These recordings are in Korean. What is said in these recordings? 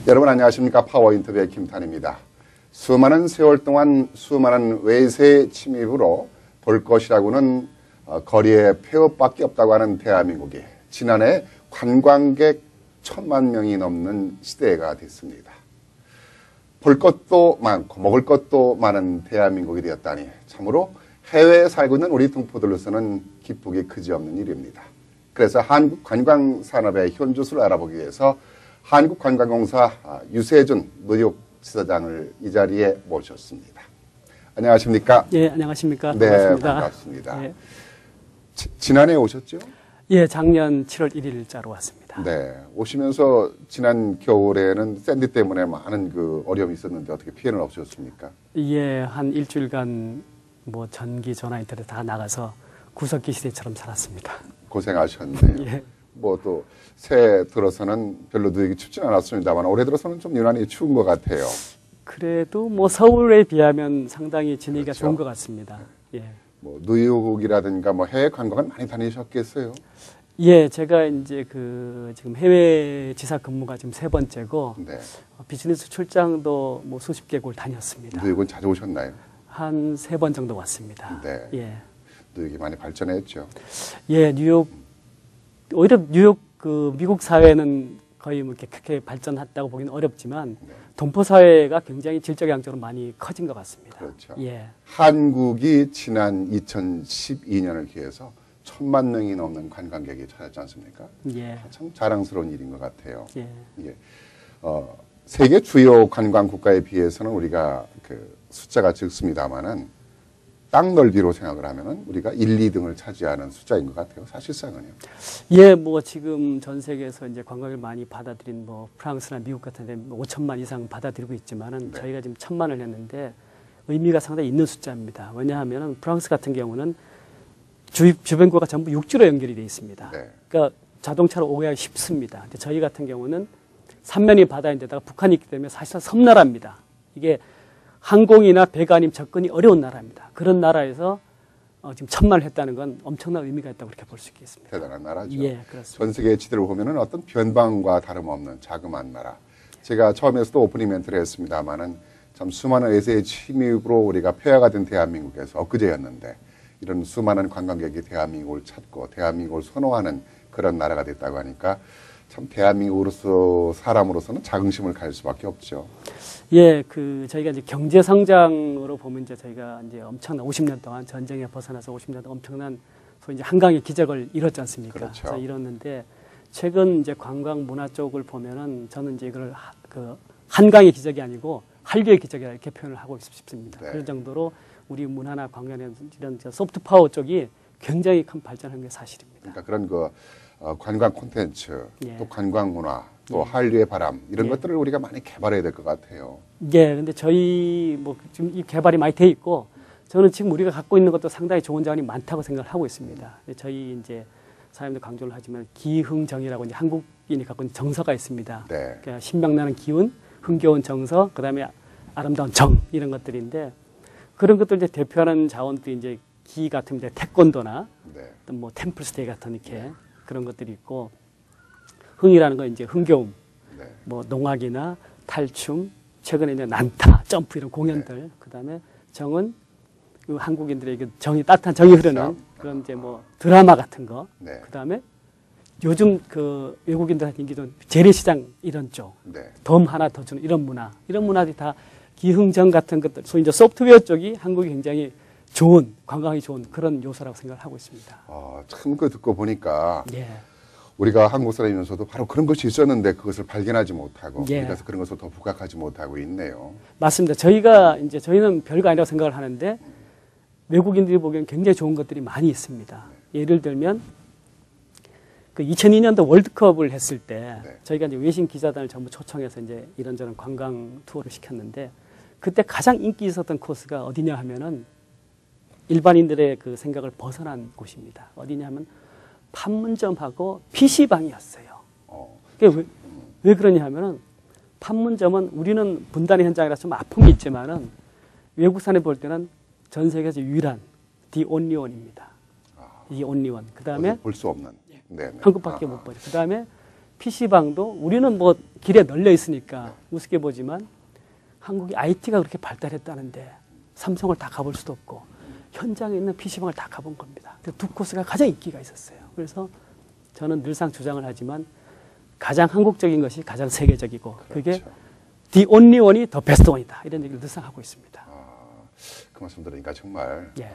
여러분 안녕하십니까. 파워인터뷰의 김탄입니다. 수많은 세월 동안 수많은 외세 침입으로 볼 것이라고는 거리에 폐업밖에 없다고 하는 대한민국이 지난해 관광객 1,000만 명이 넘는 시대가 됐습니다. 볼 것도 많고 먹을 것도 많은 대한민국이 되었다니 참으로 해외에 살고 있는 우리 동포들로서는 기쁘기 그지없는 일입니다. 그래서 한국 관광산업의 현주소를 알아보기 위해서 한국관광공사 유세준 뉴욕 지사장을 이 자리에 모셨습니다. 안녕하십니까? 예, 안녕하십니까? 네, 반갑습니다. 반갑습니다. 예. 지난해 오셨죠? 예, 작년 7월 1일자로 왔습니다. 네, 오시면서 지난 겨울에는 샌디 때문에 많은 그 어려움이 있었는데 어떻게 피해는 없으셨습니까? 예, 한 일주일간 뭐 전기, 전화, 인터넷 다 나가서 구석기 시대처럼 살았습니다. 고생하셨네요. 예. 뭐 또 새해 들어서는 별로 뉴욕이 춥지는 않았습니다만 올해 들어서는 좀 유난히 추운 것 같아요. 그래도 뭐 서울에 비하면 상당히 지내기가 그렇죠. 좋은 것 같습니다. 예. 뭐 뉴욕이라든가 뭐 해외 관광은 많이 다니셨겠어요? 예, 제가 이제 지금 해외 지사 근무가 지금 3번째고 네. 비즈니스 출장도 뭐 수십 개국을 다녔습니다. 뉴욕은 자주 오셨나요? 한 3번 정도 왔습니다. 네. 예. 뉴욕이 많이 발전했죠. 예, 오히려 뉴욕 미국 사회는 거의 뭐 이렇게 크게 발전했다고 보기는 어렵지만 네. 동포 사회가 굉장히 질적 양적으로 많이 커진 것 같습니다. 그렇죠. 예. 한국이 지난 2012년을 기해서 1,000만 명이 넘는 관광객이 찾았지 않습니까? 예. 참 자랑스러운 일인 것 같아요. 예. 예. 세계 주요 관광 국가에 비해서는 우리가 그 숫자가 적습니다만은 땅 넓이로 생각을 하면은 우리가 1, 2등을 차지하는 숫자인 것 같아요. 사실상은요. 예, 뭐 지금 전 세계에서 이제 관광을 많이 받아들인 뭐 프랑스나 미국 같은 데 5천만 이상 받아들이고 있지만은 네. 저희가 지금 1,000만을 했는데 의미가 상당히 있는 숫자입니다. 왜냐하면은 프랑스 같은 경우는 주변국가 전부 육지로 연결이 되어 있습니다. 네. 그러니까 자동차로 오기가 쉽습니다. 근데 저희 같은 경우는 삼면이 바다인데다가 북한이 있기 때문에 사실상 섬나라입니다. 이게 항공이나 배가 아니면 접근이 어려운 나라입니다. 그런 나라에서 지금 1,000만을 했다는 건 엄청난 의미가 있다고 그렇게 볼 수 있겠습니다. 대단한 나라죠. 예, 그렇습니다. 전 세계 지도를 보면은 어떤 변방과 다름없는 자그마한 나라. 제가 처음에서도 오프닝 멘트를 했습니다만은 참 수많은 외세의 침입으로 우리가 폐허가 된 대한민국에서 엊그제였는데 이런 수많은 관광객이 대한민국을 찾고 대한민국을 선호하는 그런 나라가 됐다고 하니까 참 대한민국으로서 사람으로서는 자긍심을 가질 수밖에 없죠. 예, 저희가 이제 경제 성장으로 보면 이제 저희가 이제 엄청난 50년 동안 전쟁에 벗어나서 50년 동안 엄청난 소위 이제 한강의 기적을 이뤘지 않습니까? 그렇죠. 그래서 이뤘는데 최근 이제 관광 문화 쪽을 보면은 저는 이제 이걸 한강의 기적이 아니고 한류의 기적이라 이렇게 표현을 하고 싶습니다. 네. 그런 정도로 우리 문화나 관광에 이런 소프트 파워 쪽이 굉장히 큰 발전한 게 사실입니다. 그러니까 그런 관광 콘텐츠, 예. 또 관광 문화, 또 예. 한류의 바람 이런 예. 것들을 우리가 많이 개발해야 될 것 같아요. 예, 근데 저희 뭐 지금 이 개발이 많이 돼 있고 저는 지금 우리가 갖고 있는 것도 상당히 좋은 자원이 많다고 생각을 하고 있습니다. 근데 저희 이제 사람들 강조를 하지만 기흥정이라고 이제 한국인이 갖고 있는 정서가 있습니다. 네. 그러니까 신명나는 기운, 흥겨운 정서, 그다음에 아름다운 정 이런 것들인데 그런 것들 이제 대표하는 자원도 이제 기 같은 이제 태권도나 네. 어떤 뭐 템플스테이 같은 이렇게 그런 것들이 있고 흥이라는 건 이제 흥겨움, 네. 뭐 농악이나 탈춤, 최근에 이제 난타, 점프 이런 공연들, 네. 그다음에 정은 한국인들의 정이 따뜻한 정이 흐르는 그렇죠. 그런 이제 뭐 드라마 같은 거, 네. 그다음에 요즘 외국인들한테 인기 좋은 재래시장 이런 쪽, 네. 덤 하나 더 주는 이런 문화들이 다 기흥정 같은 것들, 소위 이제 소프트웨어 쪽이 한국이 굉장히 좋은 관광이 좋은 그런 요소라고 생각을 하고 있습니다. 참 듣고 보니까 예. 우리가 한국 사람이면서도 바로 그런 것이 있었는데 그것을 발견하지 못하고 예. 우리가 그런 것을 더 부각하지 못하고 있네요. 맞습니다. 저희는 별거 아니라고 생각을 하는데 외국인들이 보기엔 굉장히 좋은 것들이 많이 있습니다. 예를 들면 2002년도 월드컵을 했을 때 네. 저희가 이제 외신 기자단을 전부 초청해서 이제 이런저런 관광 투어를 시켰는데 그때 가장 인기 있었던 코스가 어디냐 하면은 일반인들의 그 생각을 벗어난 곳입니다. 어디냐 하면 판문점하고 PC방이었어요. 왜 그러냐 하면은 판문점은 우리는 분단의 현장이라 좀 아픔이 있지만은 외국 사람이 볼 때는 전 세계에서 유일한 The Only One입니다. The Only One. 그 다음에 볼 수 없는. 네. 한국밖에 못 보죠. 그 다음에 PC방도 우리는 뭐 길에 널려 있으니까 우습게 보지만 한국이 IT가 그렇게 발달했다는데 삼성을 다 가볼 수도 없고 현장에 있는 PC방을 다 가본 겁니다. 두 코스가 가장 인기가 있었어요. 그래서 저는 늘상 주장을 하지만 가장 한국적인 것이 가장 세계적이고 그렇죠. 그게 the only one이 the best one이다. 이런 얘기를 늘상 하고 있습니다. 그 말씀 들으니까 정말 예.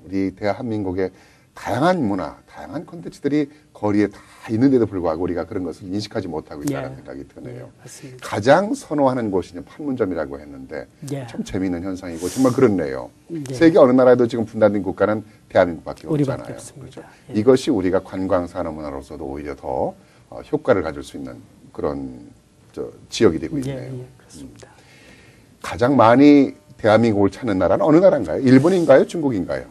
우리 대한민국의 다양한 문화, 다양한 콘텐츠들이 거리에 다 있는데도 불구하고 우리가 그런 것을 인식하지 못하고 있다는 예. 생각이 드네요. 예, 맞습니다. 가장 선호하는 곳이 판문점이라고 했는데 예. 참 재미있는 현상이고 정말 그렇네요. 예. 세계 어느 나라에도 지금 분단된 국가는 대한민국밖에 우리밖에 없잖아요. 없습니다. 그렇죠? 예. 이것이 우리가 관광 산업 문화로서도 오히려 더 효과를 가질 수 있는 그런 지역이 되고 있네요. 예, 그렇습니다. 가장 많이 대한민국을 찾는 나라는 어느 나라인가요? 일본인가요? 중국인가요?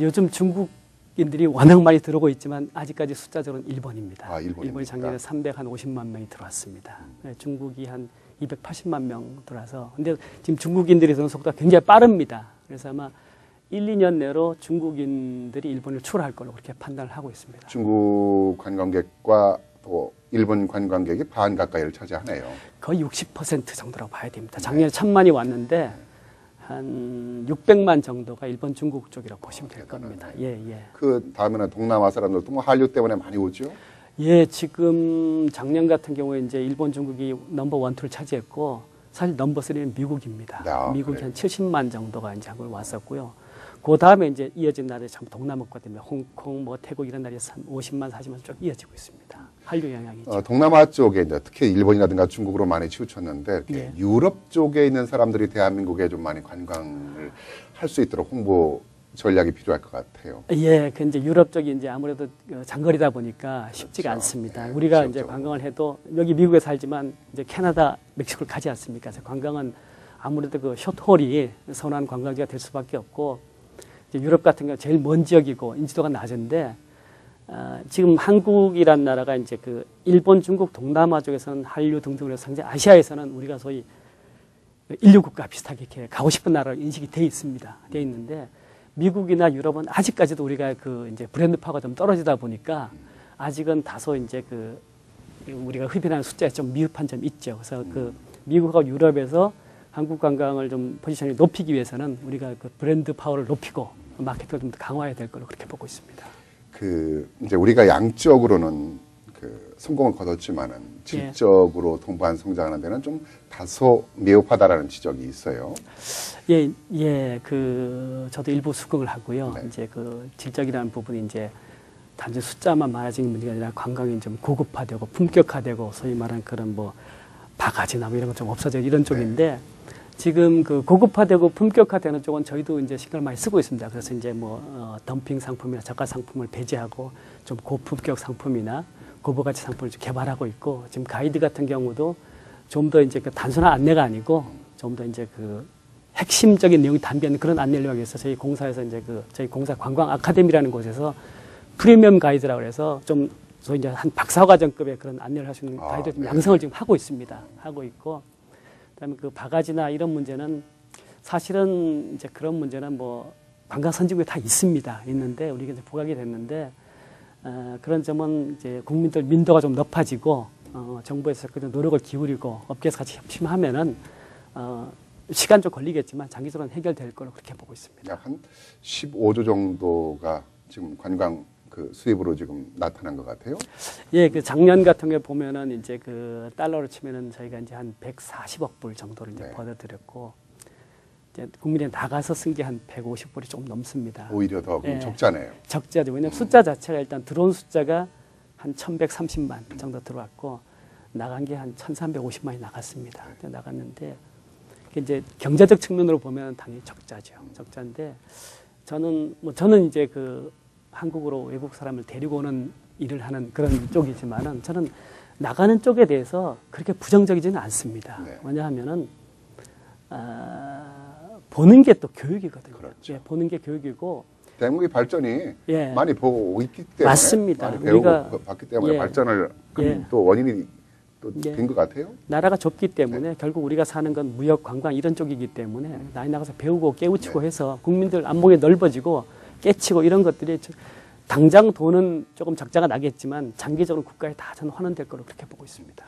요즘 중국인들이 워낙 많이 들어오고 있지만 아직까지 숫자적으로는 일본입니다. 일본입니까? 일본이 작년에 350만 명이 들어왔습니다. 네, 중국이 한 280만 명 들어와서 근데 지금 중국인들이 드는 속도가 굉장히 빠릅니다. 그래서 아마 1, 2년 내로 중국인들이 일본을 출하할 걸로 그렇게 판단을 하고 있습니다. 중국 관광객과 또 일본 관광객이 반 가까이를 차지하네요. 거의 60% 정도라고 봐야 됩니다. 작년에 1,000만이 왔는데 한 600만 정도가 일본 중국 쪽이라고 보시면 될 겁니다. 예, 예. 그 다음에는 동남아 사람들도 뭐 한류 때문에 많이 오죠? 예, 지금 작년 같은 경우에 이제 일본 중국이 넘버 1, 2를 차지했고 사실 넘버 3는 미국입니다. 미국이 그래요? 한 70만 정도가 이제 한국에 왔었고요. 그 다음에 이제 이어진 나라에 참 동남아권 때문에 홍콩, 뭐 태국 이런 나라에 50만, 40만 쭉 이어지고 있습니다. 한류 영향이죠. 동남아 쪽에 이제 특히 일본이라든가 중국으로 많이 치우쳤는데 이렇게 예. 유럽 쪽에 있는 사람들이 대한민국에 좀 많이 관광을 할 수 있도록 홍보 전략이 필요할 것 같아요. 예, 그 이제 유럽 쪽이 이제 아무래도 장거리다 보니까 쉽지가 그렇죠. 않습니다. 예, 우리가 이제 지역적으로. 관광을 해도 여기 미국에 살지만 이제 캐나다, 멕시코를 가지 않습니까? 그래서 관광은 아무래도 그 숏홀이 선호한 관광지가 될 수밖에 없고 이제 유럽 같은 경우 제일 먼 지역이고 인지도가 낮은데 지금 한국이란 나라가 이제 그 일본, 중국, 동남아 쪽에서는 한류 등등으로 해서 상대 아시아에서는 우리가 소위 인류 국가 비슷하게 이렇게 가고 싶은 나라로 인식이 돼 있습니다. 돼 있는데 미국이나 유럽은 아직까지도 우리가 그 이제 브랜드 파워가 좀 떨어지다 보니까 아직은 다소 이제 그 우리가 흡연하는 숫자에 좀 미흡한 점이 있죠. 그래서 그 미국하고 유럽에서 한국 관광을 좀 포지션을 높이기 위해서는 우리가 그 브랜드 파워를 높이고 마케팅을 좀 더 강화해야 될 걸로 그렇게 보고 있습니다. 그 이제 우리가 양적으로는 그 성공을 거뒀지만은 질적으로 동반 성장하는 데는 좀 다소 미흡하다라는 지적이 있어요. 예, 그 저도 일부 수긍을 하고요. 네. 이제 그 질적이라는 부분이 이제 단지 숫자만 많아지는 문제가 아니라 관광이 좀 고급화되고 품격화되고 소위 말하는 그런 뭐 바가지나 뭐 이런 건 좀 없어져 이런 쪽인데 지금 그 고급화되고 품격화되는 쪽은 저희도 이제 신경을 많이 쓰고 있습니다. 그래서 이제 뭐 덤핑 상품이나 저가 상품을 배제하고 좀 고품격 상품이나 고부가치 상품을 좀 개발하고 있고 지금 가이드 같은 경우도 좀 더 이제 그 단순한 안내가 아니고 좀 더 이제 그 핵심적인 내용이 담겨 있는 그런 안내를 하기 위해서 저희 공사에서 이제 그 저희 공사 관광 아카데미라는 곳에서 프리미엄 가이드라고 해서 좀 소위 이제 한 박사과정급의 그런 안내를 할 수 있는 가이드 좀 양성을 지금 하고 있습니다. 하고 있고 그다음에 그 바가지나 이런 문제는 사실은 이제 그런 문제는 뭐 관광 선진국에 다 있습니다. 있는데 우리가 이제 부각이 됐는데 그런 점은 이제 국민들 민도가 좀 높아지고 정부에서 그 노력을 기울이고 업계에서 같이 협심하면은 시간 좀 걸리겠지만 장기적으로는 해결될 걸로 그렇게 보고 있습니다. 약 한 15조 정도가 지금 관광 그 수입으로 지금 나타난 것 같아요. 예, 그 작년 같은 경우에 보면은 이제 그 달러로 치면은 저희가 이제 한 140억 불 정도를 이제 네. 벌어들였고 이제 국민에 나가서 쓴 게 한 150불이 조금 넘습니다. 오히려 더 예. 적자네요. 적자죠. 왜냐하면 숫자 자체가 일단 들어온 숫자가 한 1,130만 정도 들어왔고 나간 게 한 1,350만이 나갔습니다. 나갔는데 이제 경제적 측면으로 보면 당연히 적자죠. 적자인데 저는 이제 그 한국으로 외국 사람을 데리고 오는 일을 하는 그런 쪽이지만은 저는 나가는 쪽에 대해서 그렇게 부정적이지는 않습니다. 네. 왜냐하면은 보는 게 또 교육이거든요. 그렇죠. 예, 보는 게 교육이고 대한민국의 발전이 예. 많이 보고 있기 때문에 맞습니다. 많이 배우고 우리가- 봤기 때문에 예. 발전을 예. 또 원인이 또 예. 된 것 같아요. 나라가 좁기 때문에 결국 우리가 사는 건 무역, 관광 이런 쪽이기 때문에 나이 나가서 배우고 깨우치고 네. 해서 국민들 안목이 넓어지고 깨치고 이런 것들이 당장 돈은 조금 적자가 나겠지만 장기적으로 국가에 다 저는 환원될 거로 그렇게 보고 있습니다.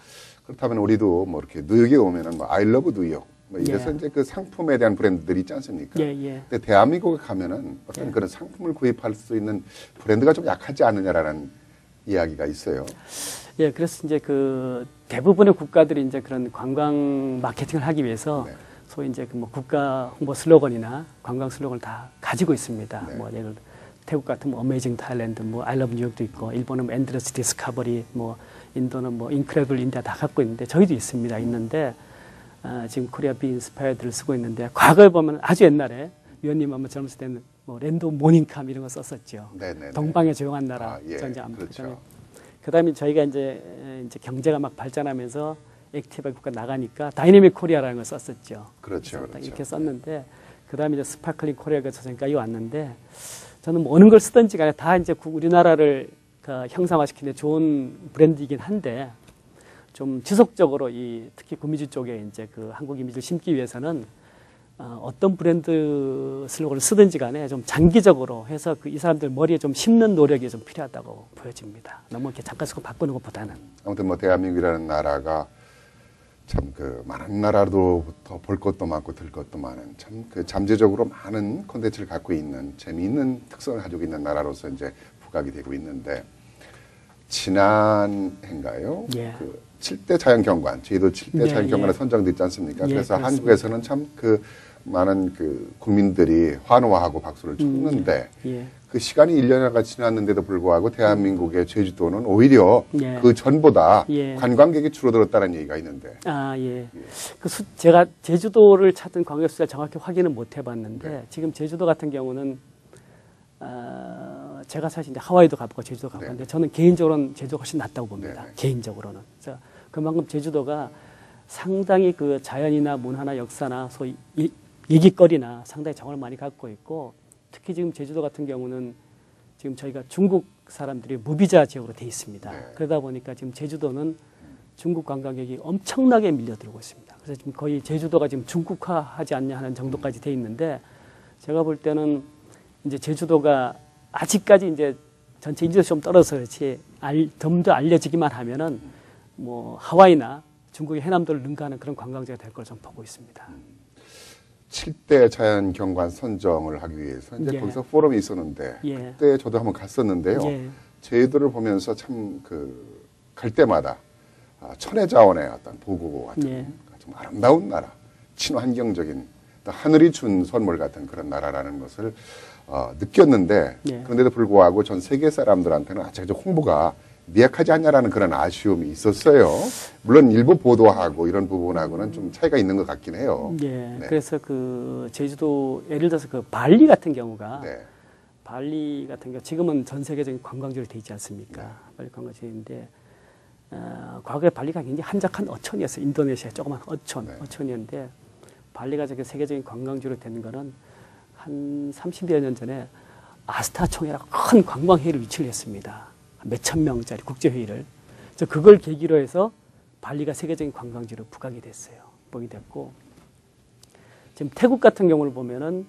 그렇다면 우리도 뭐 이렇게 뉴욕에 오면은 뭐 I love 뉴욕 뭐 이래서 예. 이제 그 상품에 대한 브랜드들이 있지 않습니까? 예, 예. 근데 대한민국에 가면은 어떤 예. 그런 상품을 구입할 수 있는 브랜드가 좀 약하지 않느냐라는 이야기가 있어요. 예, 그래서 이제 그 대부분의 국가들이 이제 그런 관광 마케팅을 하기 위해서 네. 소위 이제 그 뭐 국가 홍보 슬로건이나 관광 슬로건을 다 가지고 있습니다. 네. 뭐 예를 들어 태국 같은 뭐 어메이징 타일랜드, 뭐 I love 뉴욕도 있고, 일본은 엔드레스 디스커버리, 뭐 인도는 뭐 인크레디블 인디아 다 갖고 있는데 저희도 있습니다. 있는데 지금 코리아 비 인스파이어드를 쓰고 있는데 과거에 보면 아주 옛날에 위원님 아마 젊었을 때는 뭐 랜드 모닝캄 이런 거 썼었죠. 네네. 동방의 조용한 나라. 아, 예. 그렇죠. 그다음에 저희가 이제 경제가 막 발전하면서 액티브 국가 나가니까 다이내믹 코리아라는 걸 썼었죠. 그렇죠. 딱 그렇죠. 이렇게 썼는데 그다음에 이제 스파클링 코리아가 저전까지 왔는데 저는 뭐 어느 걸 쓰든지 간에 다 이제 우리나라를 형상화시키는 좋은 브랜드이긴 한데 좀 지속적으로 이 특히 구미주 쪽에 이제 그 한국 이미지를 심기 위해서는 어떤 브랜드 슬로건을 쓰든지 간에 좀 장기적으로 해서 그 이 사람들 머리에 좀 심는 노력이 좀 필요하다고 보여집니다. 너무 이렇게 잠깐 쓰고 바꾸는 것보다는. 아무튼 뭐 대한민국이라는 나라가 참 그 많은 나라로부터 볼 것도 많고 들 것도 많은 참 그 잠재적으로 많은 콘텐츠를 갖고 있는 재미있는 특성을 가지고 있는 나라로서 이제 부각이 되고 있는데 지난해인가요? 예. 그 7대 자연경관 저희도 7대 예, 자연경관에 예. 선정됐지 않습니까? 예, 그래서 그렇습니다. 한국에서는 참 그 많은 그 국민들이 환호하고 박수를 쳤는데 예. 그 시간이 1년여가 지났는데도 불구하고 대한민국의 제주도는 오히려 예. 그 전보다 예. 관광객이 줄어들었다는 얘기가 있는데. 아, 예. 제가 제주도를 찾은 관광객 숫자 정확히 확인은 못 해봤는데 네. 지금 제주도 같은 경우는 제가 사실 이제 하와이도 가보고 제주도 가봤는데 네. 저는 개인적으로는 제주도가 훨씬 낫다고 봅니다. 네, 네. 개인적으로는. 그래서 그만큼 제주도가 상당히 그 자연이나 문화나 역사나 소위 얘기거리나 상당히 정을 많이 갖고 있고 특히 지금 제주도 같은 경우는 지금 저희가 중국 사람들이 무비자 지역으로 돼 있습니다. 네. 그러다 보니까 지금 제주도는 중국 관광객이 엄청나게 밀려들고 있습니다. 그래서 지금 거의 제주도가 지금 중국화하지 않냐 하는 정도까지 돼 있는데 제가 볼 때는 이제 제주도가 아직까지 이제 전체 인지도가 좀 떨어져서 그렇지 좀 더 알려지기만 하면은 뭐 하와이나 중국의 해남도를 능가하는 그런 관광지가 될 걸 좀 보고 있습니다. 7대 자연경관 선정을 하기 위해서 이제 예. 거기서 포럼이 있었는데 예. 그때 저도 한번 갔었는데요. 예. 제주도를 보면서 참 그 갈 때마다 천혜 자원의 어떤 보고 같은 예. 좀 아름다운 나라, 친환경적인 또 하늘이 준 선물 같은 그런 나라라는 것을 느꼈는데 예. 그런데도 불구하고 전 세계 사람들한테는 아직까지 홍보가 미약하지 않냐라는 그런 아쉬움이 있었어요. 물론 일부 보도하고 이런 부분하고는 좀 차이가 있는 것 같긴 해요. 예. 네. 그래서 그 제주도 예를 들어서 그 발리 같은 경우가 네. 발리 같은 경우 지금은 전 세계적인 관광지로 돼 있지 않습니까? 발리 관광지인데 과거에 발리가 굉장히 한적한 어촌이었어요. 인도네시아 조그만 어촌, 네. 어촌이었는데 발리가 저게 세계적인 관광지로 된 거는 한 30여 년 전에 아스타총회라고 큰 관광회의를 유치를 했습니다. 몇천 명짜리 국제회의를. 그래서 그걸 계기로 해서 발리가 세계적인 관광지로 부각이 됐어요. 부각이 됐고 지금 태국 같은 경우를 보면은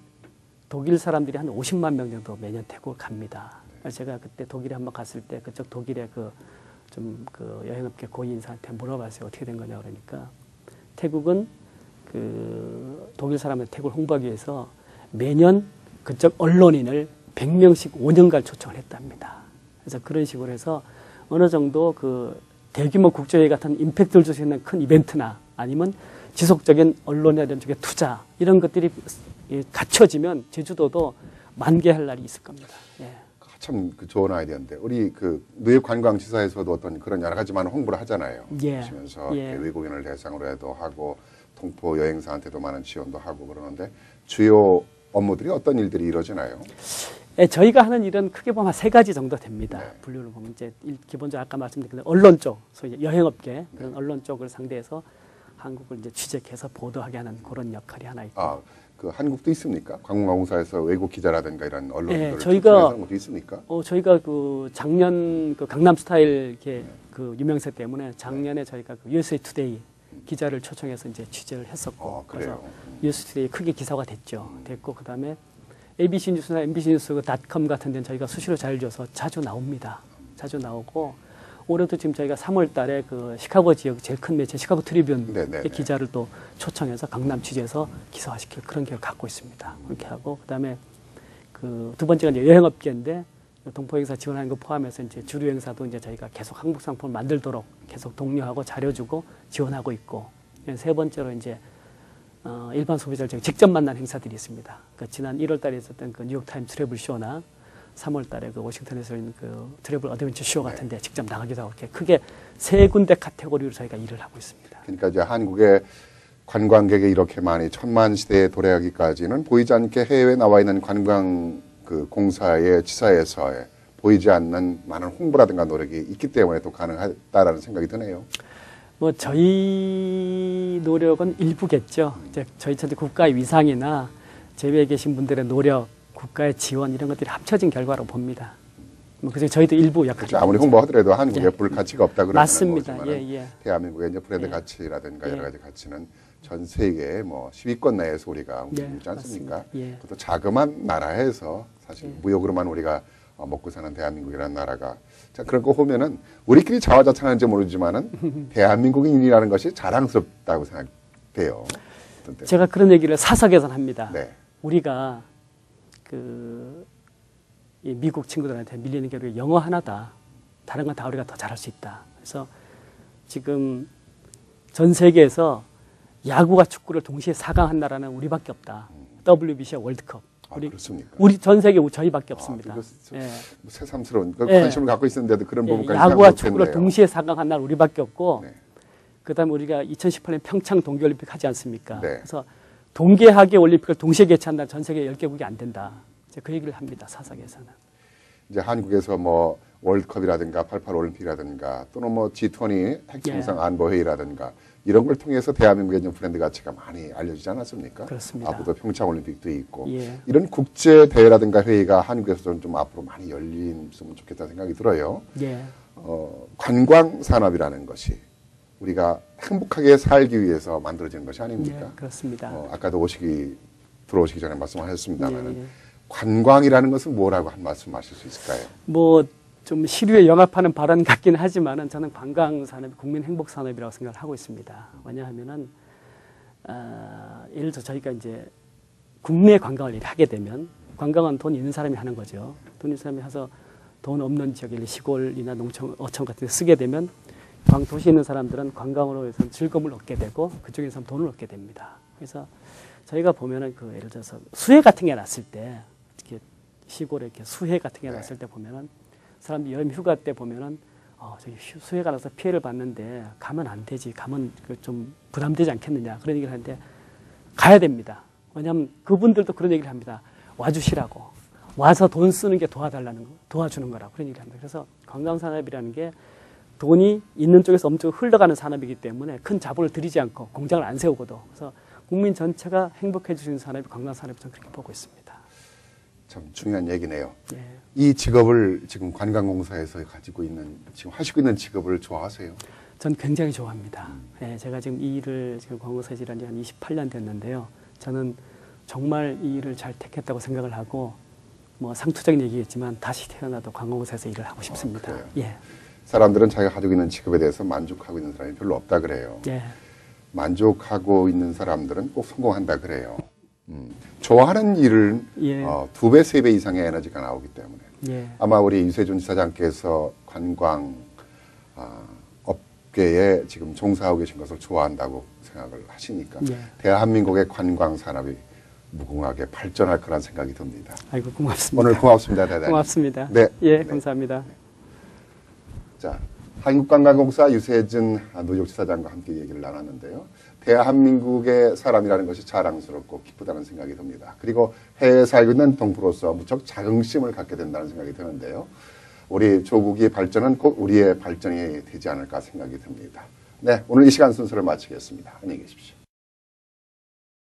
독일 사람들이 한 50만 명 정도 매년 태국을 갑니다. 그래서 제가 그때 독일에 한번 갔을 때 그쪽 독일의 그 여행업계 고위인사한테 물어봤어요. 어떻게 된 거냐 그러니까 태국은 그 독일 사람한테 태국을 홍보하기 위해서 매년 그쪽 언론인을 100명씩 5년간 초청을 했답니다. 그래서 그런 식으로 해서 어느 정도 그 대규모 국제회의 같은 임팩트를 줄 수 있는 큰 이벤트나 아니면 지속적인 언론이나 이런 쪽에 투자 이런 것들이 갖춰지면 제주도도 만개할 날이 있을 겁니다. 예. 참 그 좋은 아이디어인데 우리 그 뉴욕 관광지사에서도 어떤 그런 여러 가지 많은 홍보를 하잖아요. 예. 하시면서 예. 외국인을 대상으로 해도 하고 동포 여행사한테도 많은 지원도 하고 그러는데 주요 업무들이 어떤 일들이 이루어지나요? 예, 저희가 하는 일은 크게 보면 세 가지 정도 됩니다. 네. 분류를 보면 이제 기본적으로 아까 말씀드린 언론 쪽, 소위 여행업계 그런 언론 쪽을 상대해서 한국을 이제 취재해서 보도하게 하는 그런 역할이 하나 있고. 그 한국도 있습니까? 관광공사에서 외국 기자라든가 이런 언론들을 예, 초청하는 것도 있습니까? 저희가 그 작년 그 강남 스타일 이렇게 그 유명세 때문에 작년에 저희가 그 USA 투데이 기자를 초청해서 이제 취재를 했었고 그래요. 그래서 USA 투데이 크게 기사가 됐죠. 됐고 그다음에 ABC 뉴스나 MBC 뉴스 닷컴 같은 데는 저희가 수시로 자료를 줘서 자주 나옵니다. 자주 나오고 올해도 지금 저희가 3월 달에 그 시카고 지역 제일 큰 매체 시카고 트리뷴의 기자를 또 초청해서 강남 취재해서 기사화시킬 그런 계획을 갖고 있습니다. 그렇게 하고 그다음에 그 두 번째가 이제 여행업계인데 동포행사 지원하는 거 포함해서 이제 주류 행사도 이제 저희가 계속 한국 상품을 만들도록 계속 독려하고 자료 주고 지원하고 있고 세 번째로 이제 일반 소비자를 저희 직접 만난 행사들이 있습니다. 그 지난 1월 달에 있었던 그 뉴욕타임 트래블 쇼나 3월 달에 그 워싱턴에서 있는 그 트래블 어드벤처 쇼 같은데 직접 나가기도 하고 이렇게 크게 세 군데 카테고리로 저희가 일을 하고 있습니다. 그러니까 이제 한국의 관광객이 이렇게 많이 천만 시대에 도래하기까지는 보이지 않게 해외에 나와 있는 관광 그 공사의 지사에서의 보이지 않는 많은 홍보라든가 노력이 있기 때문에 또 가능하다라는 생각이 드네요. 뭐 저희 노력은 일부겠죠. 이제 저희 국가의 위상이나 제외에 계신 분들의 노력, 국가의 지원 이런 것들이 합쳐진 결과로 봅니다. 뭐 그래서 저희도 일부 역할이 그렇죠. 아무리 홍보하더라도 한국에 볼 가치가 없다 그러는 맞습니다. 거지만 대한민국의 이제 브랜드 가치라든가 여러 가지 가치는 전 세계 뭐 10위권 내에서 우리가 움직이지 않습니까? 그것도 자그만 나라에서 사실 무역으로만 우리가 먹고 사는 대한민국이라는 나라가 자 그런 거 보면은 우리끼리 자화자찬하는지 모르지만은 대한민국인이라는 것이 자랑스럽다고 생각돼요. 제가 그런 얘기를 사석에서는 합니다. 네. 우리가 이 미국 친구들한테 밀리는 게 우리가 영어 하나다. 다른 건 다 우리가 더 잘할 수 있다. 그래서 지금 전 세계에서 야구와 축구를 동시에 4강한 나라는 우리밖에 없다. WBC와 월드컵. 우리 전 세계 저희밖에 없습니다. 예. 새삼스러운 관심을 갖고 있었는데도 그런 부분까지 야구와 축구를 동시에 4강한 나라 우리밖에 없고 네. 그다음에 우리가 2018년 평창 동계올림픽 하지 않습니까? 네. 그래서 동계하계 올림픽을 동시에 개최한 나라 전 세계 10개국이 안 된다. 그 얘기를 합니다. 사석에서는. 이제 한국에서 뭐 월드컵이라든가 88 올림픽이라든가 또는 뭐 G20 핵정상 안보회의라든가 이런 걸 통해서 대한민국의 브랜드 가치가 많이 알려지지 않았습니까? 그렇습니다. 앞으로 평창 올림픽도 있고 이런 국제 대회라든가 회의가 한국에서는 좀 앞으로 많이 열리면 좋겠다는 생각이 들어요. 관광 산업이라는 것이 우리가 행복하게 살기 위해서 만들어지는 것이 아닙니까? 그렇습니다. 아까도 들어오시기 전에 말씀하셨습니다만 관광이라는 것은 뭐라고 한 말씀하실 수 있을까요? 뭐 좀 시류에 영합하는 발언 같긴 하지만은 저는 관광 산업이 국민 행복 산업이라고 생각을 하고 있습니다. 왜냐하면은 예를 들어 저희가 이제 국내 관광을 하게 되면 관광은 돈 있는 사람이 하는 거죠. 돈 있는 사람이 해서 돈 없는 지역, 시골이나 농촌, 어촌 같은 데 쓰게 되면 도시에 있는 사람들은 관광으로 해서 즐거움을 얻게 되고 그쪽에서 돈을 얻게 됩니다. 그래서 저희가 보면은 예를 들어서 수해 같은 게 났을 때 이렇게 시골에 이렇게 수해 같은 게 났을 때 보면은 사람들이 여름 휴가 때 보면은 저기 수해가 나서 피해를 봤는데 가면 안 되지. 가면 좀 부담되지 않겠느냐. 그런 얘기를 하는데 가야 됩니다. 왜냐하면 그분들도 그런 얘기를 합니다. 와주시라고. 와서 돈 쓰는 게 도와주는 거라고 그런 얘기를 합니다. 그래서 관광산업이라는 게 돈이 있는 쪽에서 엄청 흘러가는 산업이기 때문에 큰 자본을 들이지 않고 공장을 안 세우고도 그래서 국민 전체가 행복해 주시는 산업이 관광산업이 저는 그렇게 보고 있습니다. 참 중요한 얘기네요. 이 직업을 지금 관광공사에서 가지고 있는 지금 하시고 있는 직업을 좋아하세요? 전 굉장히 좋아합니다. 제가 지금 이 일을 지금 관공서에서 일한 지 한 28년 됐는데요. 저는 정말 이 일을 잘 택했다고 생각을 하고 뭐 상투적인 얘기겠지만 다시 태어나도 관공서에서 일을 하고 싶습니다. 사람들은 자기가 가지고 있는 직업에 대해서 만족하고 있는 사람이 별로 없다 그래요. 만족하고 있는 사람들은 꼭 성공한다 그래요. 좋아하는 일은 2배, 3배 이상의 에너지가 나오기 때문에 아마 우리 유세준 지사장께서 관광 업계에 지금 종사하고 계신 것을 좋아한다고 생각을 하시니까 대한민국의 관광 산업이 무궁하게 발전할 거란 생각이 듭니다. 아이고 고맙습니다. 오늘 고맙습니다, 대단히. 고맙습니다. 감사합니다. 자, 한국관광공사 유세준 노조지사장과 함께 얘기를 나눴는데요. 대한민국의 사람이라는 것이 자랑스럽고 기쁘다는 생각이 듭니다. 그리고 해외에 살고 있는 동포로서 무척 자긍심을 갖게 된다는 생각이 드는데요. 우리 조국의 발전은 꼭 우리의 발전이 되지 않을까 생각이 듭니다. 네, 오늘 이 시간 순서를 마치겠습니다. 안녕히 계십시오.